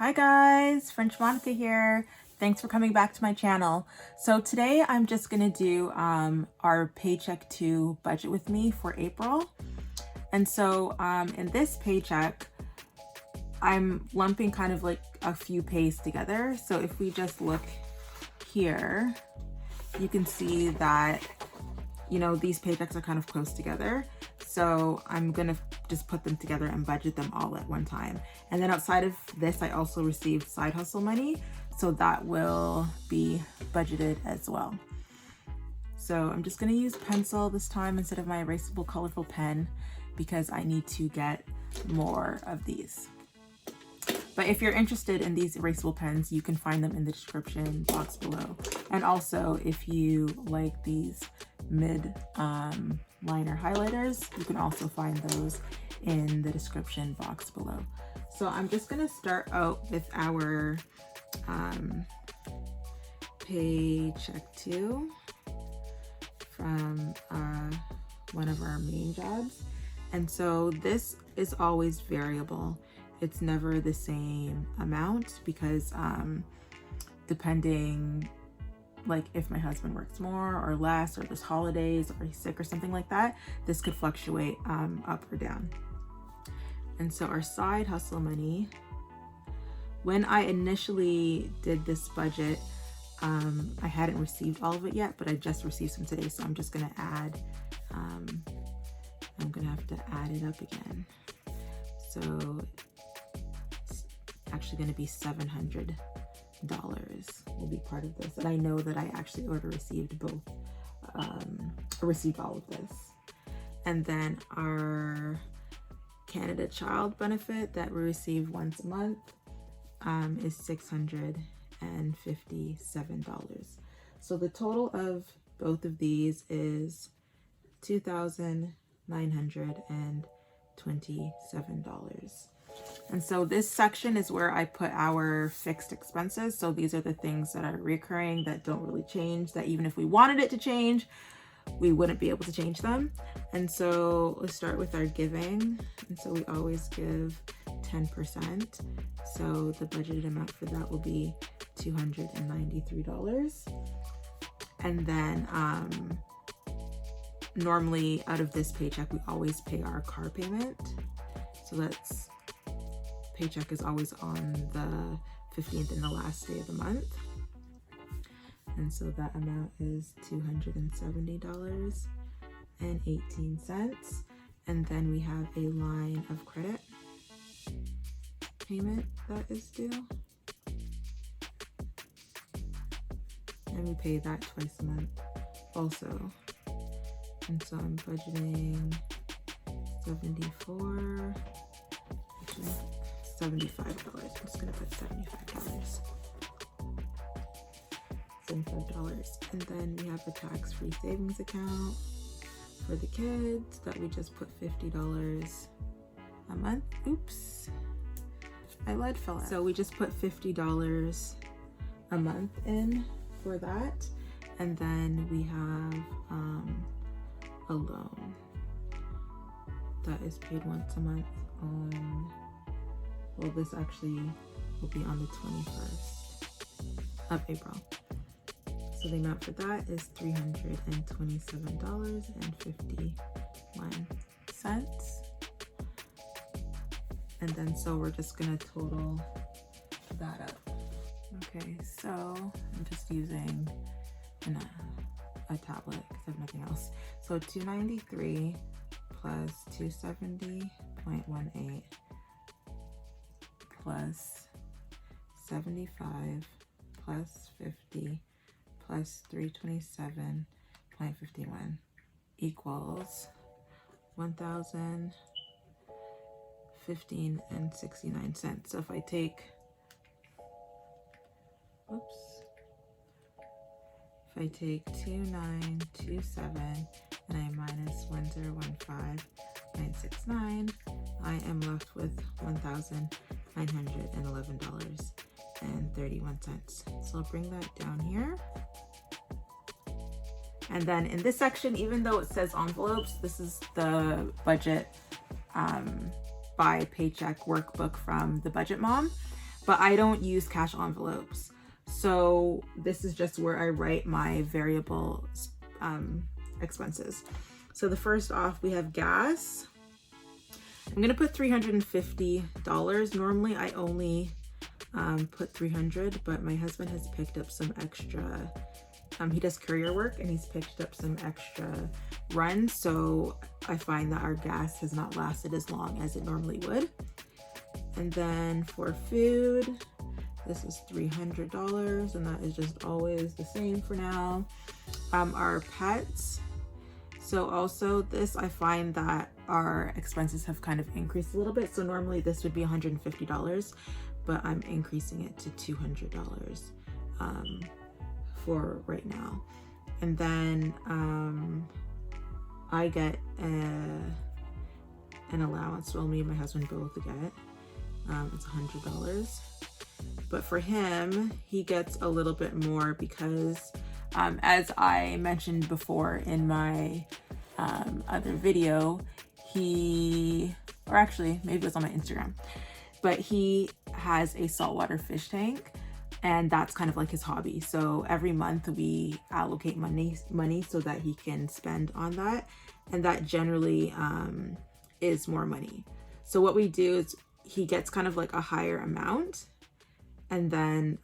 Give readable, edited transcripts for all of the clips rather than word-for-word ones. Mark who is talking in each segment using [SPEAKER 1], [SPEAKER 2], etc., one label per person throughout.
[SPEAKER 1] Hi guys, French Monica here. Thanks for coming back to my channel. So today I'm just gonna do our Paycheck 2 budget with me for April. And so in this paycheck, I'm lumping kind of like a few pays together. So if we just look here, you can see that, you know, these paychecks are kind of close together. So I'm gonna just put them together and budget them all at one time. And then outside of this, I also received side hustle money. So that will be budgeted as well. So I'm just gonna use pencil this time instead of my erasable colorful pen because I need to get more of these. But if you're interested in these erasable pens, you can find them in the description box below. And also if you like these mid-liner highlighters, you can also find those in the description box below. So I'm just gonna start out with our Paycheck 2 from one of our main jobs. And so this is always variable. It's never the same amount because depending, like if my husband works more or less, or there's holidays or he's sick or something like that, this could fluctuate up or down. And so our side hustle money, when I initially did this budget, I hadn't received all of it yet, but I just received some today. So I'm just gonna add, I'm gonna have to add it up again. So it's actually gonna be $700 will be part of this. And I know that I actually already received both, received all of this. And then our Canada Child benefit that we receive once a month is $657. So the total of both of these is $2,927. And so this section is where I put our fixed expenses. So these are the things that are recurring that don't really change, that even if we wanted it to change, we wouldn't be able to change them. And so let's start with our giving. And so we always give 10%. So the budgeted amount for that will be $293. And then normally out of this paycheck, we always pay our car payment. So that's, paycheck is always on the 15th and the last day of the month. And so that amount is $270.18. And then we have a line of credit payment that is due. And we pay that twice a month also. And so I'm budgeting $75. I'm just gonna put $75. $75. And then we have a tax-free savings account for the kids that we just put $50 a month. Oops, my lead fell out. So we just put $50 a month in for that. And then we have a loan that is paid once a month on, well, this actually will be on the 21st of April. So the amount for that is $327.51. And then so we're just gonna total that up. Okay, so I'm just using a tablet because I have nothing else. So 293 plus 270.18 plus 75 plus 50 plus 327.51 equals $1,015.69. So if I take, if I take 2927 and I minus 1015.69, I am left with $1,911.31. So I'll bring that down here. And then in this section, even though it says envelopes, this is the budget by Paycheck workbook from Thebudgetmom. but I don't use cash envelopes. So this is just where I write my variable expenses. So the first off, we have gas. I'm gonna put $350. Normally I only put $300, but my husband has picked up some extra. He does courier work and he's picked up some extra runs, so I find that our gas has not lasted as long as it normally would. And then for food, this is $300, and that is just always the same for now. Our pets, so also this, I find that our expenses have kind of increased a little bit. So normally this would be $150, but I'm increasing it to $200 for right now. And then I get an allowance. Well, me and my husband both get. It's $100. But for him, he gets a little bit more because as I mentioned before in my other video, or actually maybe it was on my Instagram, but he has a saltwater fish tank, and that's kind of like his hobby. So every month we allocate money so that he can spend on that, and that generally is more money. So what we do is he gets kind of like a higher amount, and then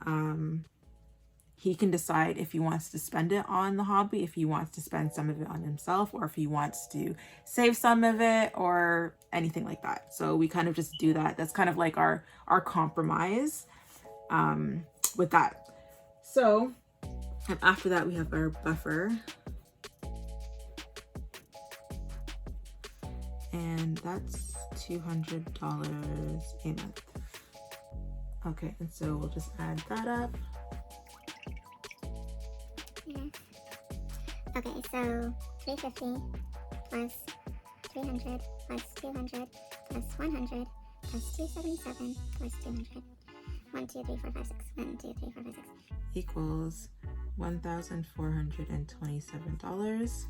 [SPEAKER 1] he can decide if he wants to spend it on the hobby, if he wants to spend some of it on himself, or if he wants to save some of it or anything like that. So we kind of just do that. That's kind of like our compromise with that. So, and after that we have our buffer. And that's $200 a month. Okay, and so we'll just add that up.
[SPEAKER 2] Okay, so 350 plus 300 plus 200 plus 100 plus 277 plus 200. 1, 2, 3, 4, 5, 6. 1, 2, 3, 4, 5, 6.
[SPEAKER 1] Equals $1,427.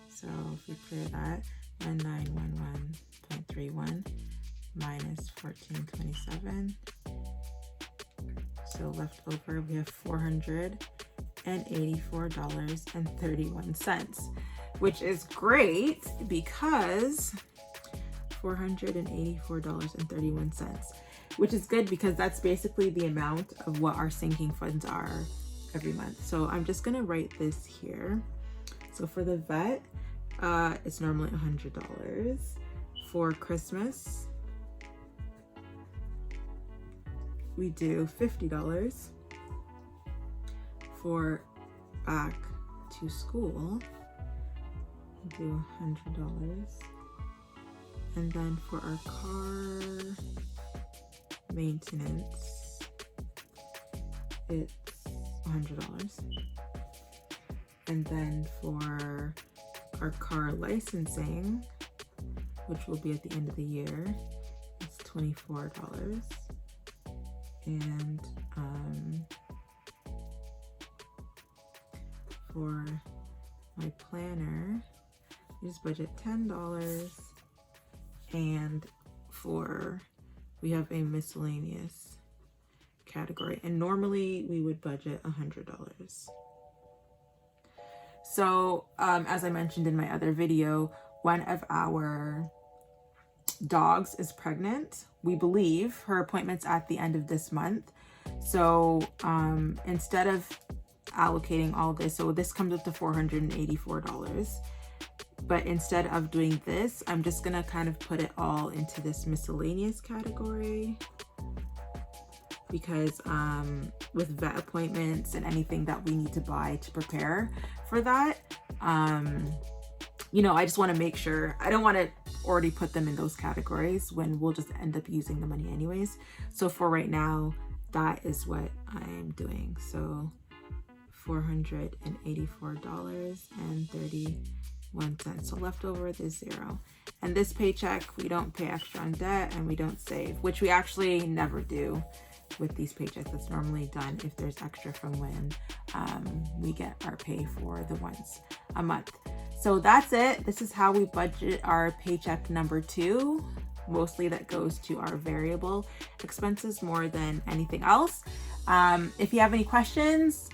[SPEAKER 1] So if we clear that, 1911.31 minus 1427. So left over we have $484.31, which is great because $484.31, which is good because that's basically the amount of what our sinking funds are every month. So I'm just gonna write this here. So for the vet, it's normally $100. For Christmas, we do $50. For back to school, we do $100. And then for our car maintenance, it's $100. And then for our car licensing, which will be at the end of the year, it's $24. And for my planner, we just budget $10. And we have a miscellaneous category, and normally we would budget $100. So as I mentioned in my other video, one of our dogs is pregnant. We believe her appointment's at the end of this month. So instead of allocating all this, so this comes up to $484. But instead of doing this, I'm just gonna kind of put it all into this miscellaneous category, because with vet appointments and anything that we need to buy to prepare for that, you know, I just want to make sure, I don't want to already put them in those categories when we'll just end up using the money anyways. So for right now, that is what I'm doing. So $484.31. So left over is $0. And this paycheck, we don't pay extra on debt and we don't save, which we actually never do with these paychecks. That's normally done if there's extra from when we get our pay for the once a month. So that's it. This is how we budget our paycheck number 2 Mostly that goes to our variable expenses more than anything else. If you have any questions,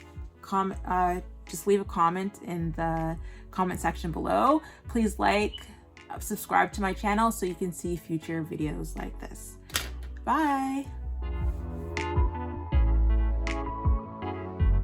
[SPEAKER 1] just leave a comment in the comment section below. Please subscribe to my channel so you can see future videos like this. Bye.